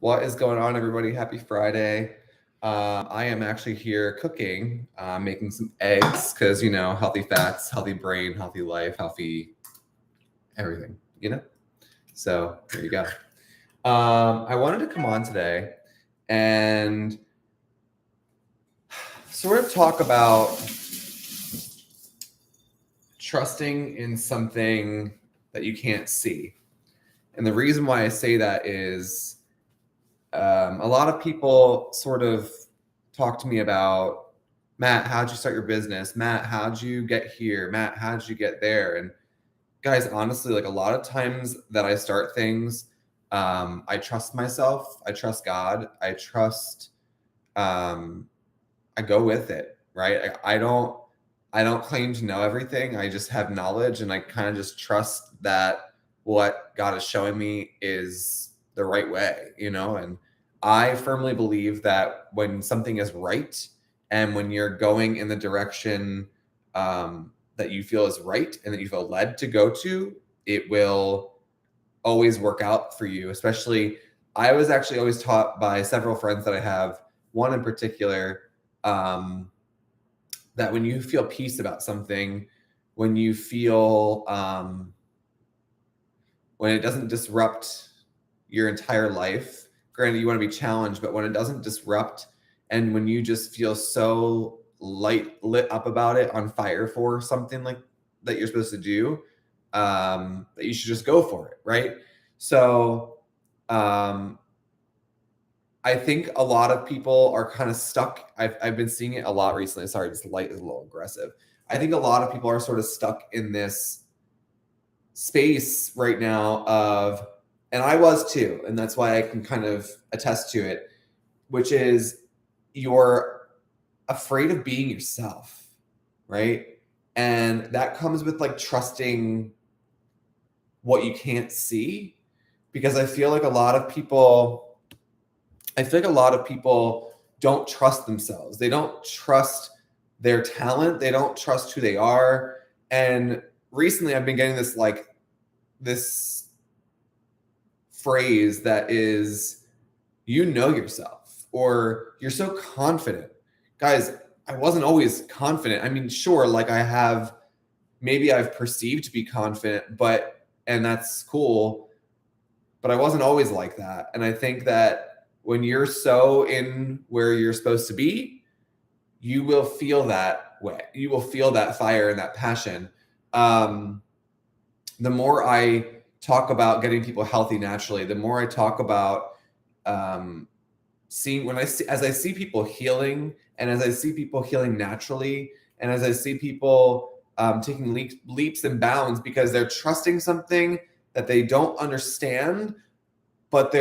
What is going on, everybody? Happy Friday. I am actually here cooking, making some eggs because, healthy fats, healthy brain, healthy life, healthy everything. So there you go. I wanted to come on today and sort of talk about trusting in something that you can't see. And the reason why I say that is a lot of people sort of talk to me about, Matt, how'd you start your business? Matt, how'd you get here? Matt, how'd you get there? And guys, honestly, like a lot of times that I start things, I trust myself. I trust God. I go with it, right? I don't claim to know everything. I just have knowledge, and I kind of just trust that what God is showing me is the right way, and I firmly believe that when something is right and when you're going in the direction that you feel is right and that you feel led to go to, it will always work out for you. Especially, I was actually always taught by several friends that I have, one in particular, that when you feel peace about something, when you feel when it doesn't disrupt your entire life, granted you want to be challenged, but when it doesn't disrupt, and when you just feel so lit up about it, on fire for something like that you're supposed to do, that you should just go for it, right? So I think a lot of people are kind of stuck. I've been seeing it a lot recently. Sorry, this light is a little aggressive. I think a lot of people are sort of stuck in this space right now of, and I was too, and that's why I can kind of attest to it, which is you're afraid of being yourself, right? And that comes with like trusting what you can't see, because I feel like a lot of people don't trust themselves. They don't trust their talent. They don't trust who they are. And recently I've been getting this phrase that is, yourself, or you're so confident. Guys, I wasn't always confident. I mean, sure, like maybe I've perceived to be confident, and that's cool, but I wasn't always like that. And I think that when you're so in where you're supposed to be, you will feel that way. You will feel that fire and that passion. The more I talk about getting people healthy naturally, the more I talk about seeing, as I see people healing, and as I see people healing naturally, and as I see people taking leaps and bounds because they're trusting something that they don't understand, but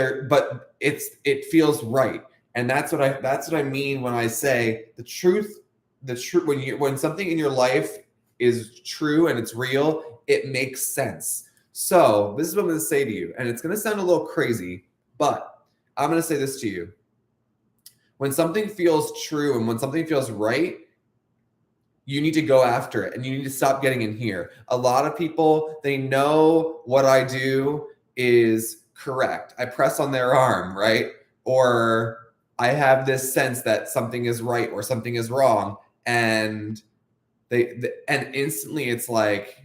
it feels right. And that's what I mean when I say the truth. When something in your life is true and it's real, it makes sense. So this is what I'm going to say to you, and it's going to sound a little crazy, but I'm going to say this to you. When something feels true and when something feels right, you need to go after it, and you need to stop getting in here. A lot of people, they know what I do is correct. I press on their arm, right? Or I have this sense that something is right or something is wrong, and and instantly it's like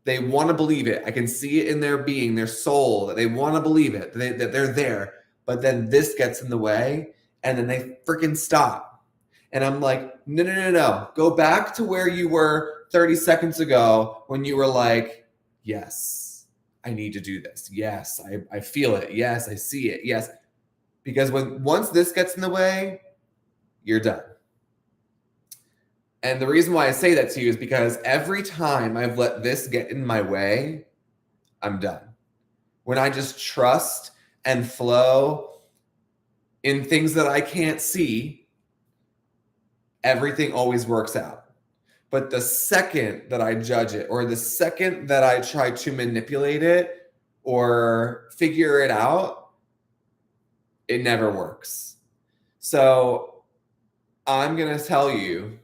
they want to believe it. I can see it in their being, their soul, that they want to believe it, that they're there. But then this gets in the way, and then they freaking stop. And I'm like, no. Go back to where you were 30 seconds ago when you were like, yes, I need to do this. Yes, I feel it. Yes, I see it. Yes. Because once this gets in the way, you're done. And the reason why I say that to you is because every time I've let this get in my way, I'm done. When I just trust and flow in things that I can't see, everything always works out. But the second that I judge it, or the second that I try to manipulate it or figure it out, it never works. So I'm going to tell you,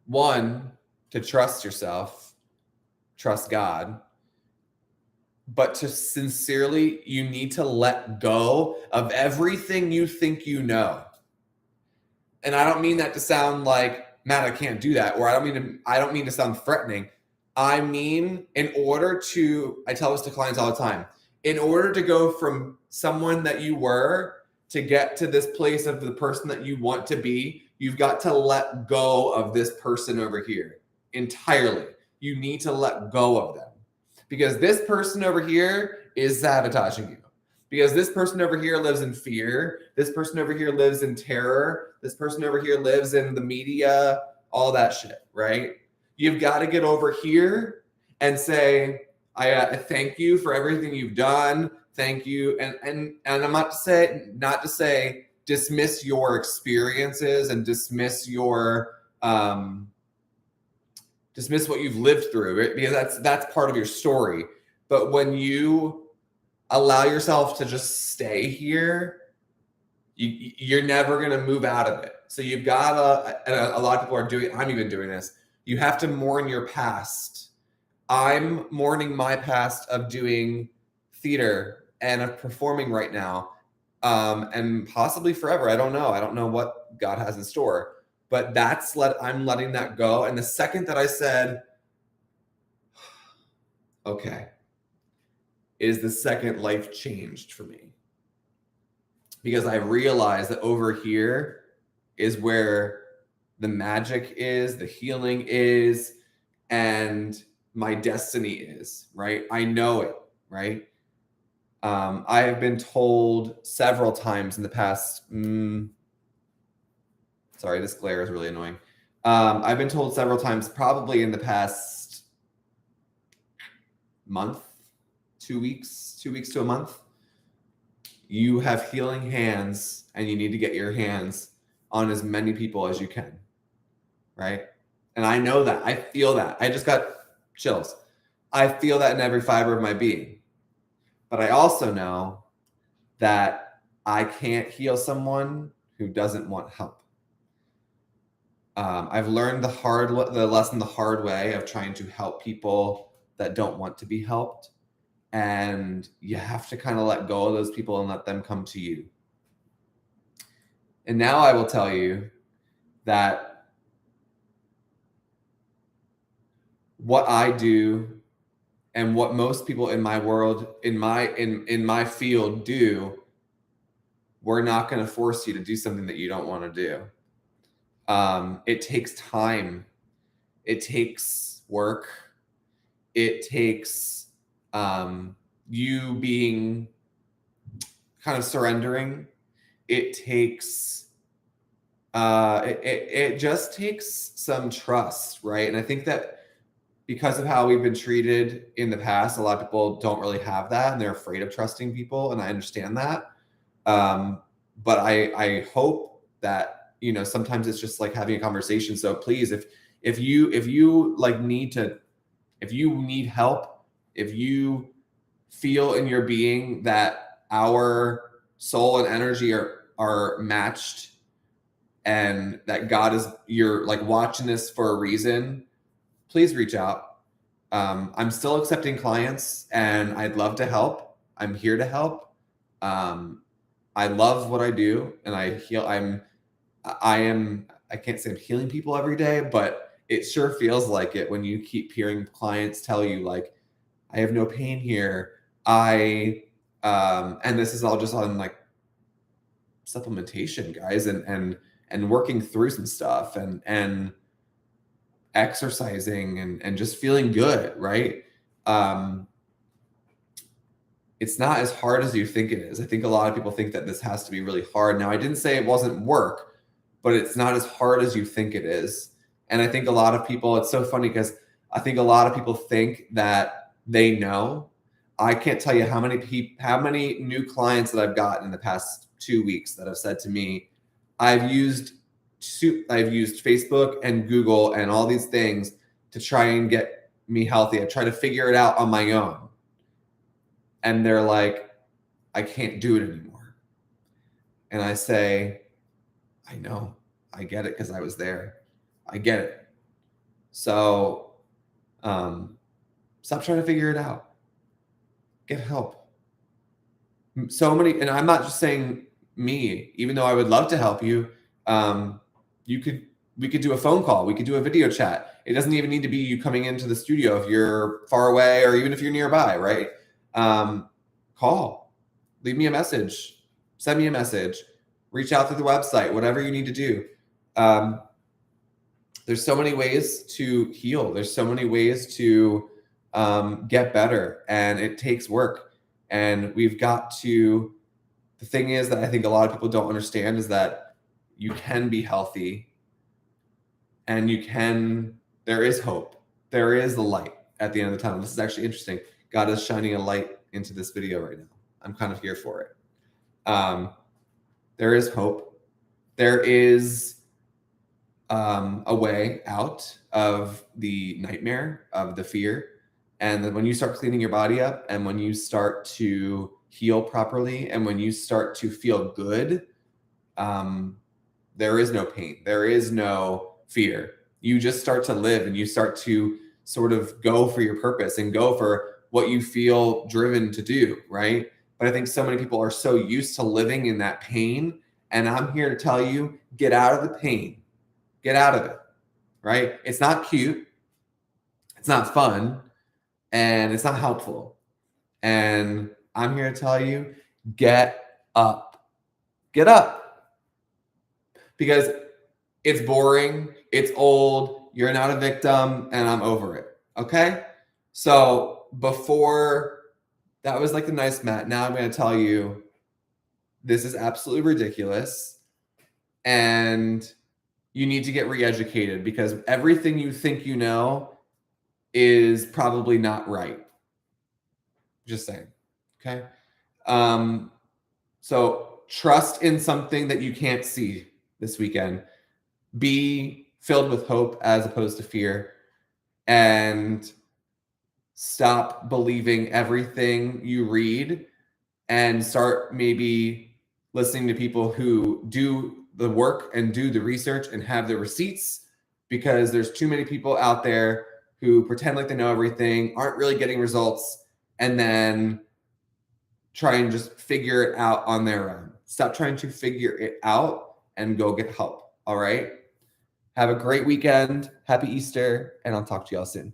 one, to trust yourself, trust God, but to sincerely, you need to let go of everything you think you know. And I don't mean that to sound like, Matt, I can't do that, or I don't mean to sound threatening. I mean, I tell this to clients all the time, in order to go from someone that you were to get to this place of the person that you want to be, you've got to let go of this person over here entirely. You need to let go of them, because this person over here is sabotaging you. Because this person over here lives in fear. This person over here lives in terror. This person over here lives in the media, all that shit, right? You've got to get over here and say, I thank you for everything you've done. Thank you. And I'm not to say dismiss your experiences and dismiss your dismiss what you've lived through, right? Because that's part of your story. But when you allow yourself to just stay here, you're never going to move out of it. So you've got to, a lot of people are doing, I'm even doing this. You have to mourn your past. I'm mourning my past of doing theater and of performing right now, and possibly forever. I don't know. I don't know what God has in store, but I'm letting that go. And the second that I said, okay, is the second life changed for me, because I realized that over here is where the magic is, the healing is, and my destiny is, right? I know it, right? I have been told several times in the past, sorry, this glare is really annoying. I've been told several times, probably in the past month, 2 weeks to a month, you have healing hands and you need to get your hands on as many people as you can, right? And I know that. I feel that. I just got chills. I feel that in every fiber of my being. But I also know that I can't heal someone who doesn't want help. I've learned the lesson the hard way of trying to help people that don't want to be helped. And you have to kind of let go of those people and let them come to you. And now I will tell you that what I do and what most people in my world, in my field do, we're not going to force you to do something that you don't want to do. It takes time. It takes work. It takes you being kind of surrendering. It takes it just takes some trust, right? And I think that because of how we've been treated in the past, a lot of people don't really have that, and they're afraid of trusting people, and I understand that. But I hope that, you know, sometimes it's just like having a conversation. So please, if you like if you need help, if you feel in your being that our soul and energy are matched, and that God is, you're like watching this for a reason, please reach out. I'm still accepting clients and I'd love to help. I'm here to help. I love what I do, and I can't say I'm healing people every day, but it sure feels like it when you keep hearing clients tell you like, I have no pain here. And this is all just on like supplementation, guys, and working through some stuff and exercising and just feeling good, right? It's not as hard as you think it is. I think a lot of people think that this has to be really hard. Now, I didn't say it wasn't work, but it's not as hard as you think it is. And I think a lot of people, it's so funny because I think a lot of people think that they know. I can't tell you how many new clients that I've gotten in the past 2 weeks that have said to me, I've used Facebook and Google and all these things to try and get me healthy. I try to figure it out on my own. And they're like, I can't do it anymore. And I say, I know, I get it, because I was there. I get it. So stop trying to figure it out. Get help. So many, and I'm not just saying me, even though I would love to help you. We could do a phone call. We could do a video chat. It doesn't even need to be you coming into the studio if you're far away or even if you're nearby, right? Call, leave me a message, send me a message, reach out through the website, whatever you need to do. There's so many ways to heal. There's so many ways to get better, and it takes work. And we've got to, the thing is that I think a lot of people don't understand is that you can be healthy and there is hope. There is the light at the end of the tunnel. This is actually interesting. God is shining a light into this video right now. I'm kind of here for it. There is hope. There is a way out of the nightmare, of the fear. And then when you start cleaning your body up and when you start to heal properly and when you start to feel good, there is no pain. There is no fear. You just start to live and you start to sort of go for your purpose and go for what you feel driven to do, right? But I think so many people are so used to living in that pain. And I'm here to tell you, get out of the pain. Get out of it, right? It's not cute. It's not fun. And it's not helpful. And I'm here to tell you, get up. Get up. Because it's boring, it's old, you're not a victim, and I'm over it. Okay? So before that was like the nice Matt. Now I'm going to tell you this is absolutely ridiculous. And you need to get re-educated because everything you think you know is probably not right. Just saying. Okay. So trust in something that you can't see this weekend. Be filled with hope as opposed to fear, and stop believing everything you read and start maybe listening to people who do the work and do the research and have the receipts, because there's too many people out there who pretend like they know everything, aren't really getting results, and then try and just figure it out on their own. Stop trying to figure it out and go get help. All right. Have a great weekend. Happy Easter. And I'll talk to y'all soon.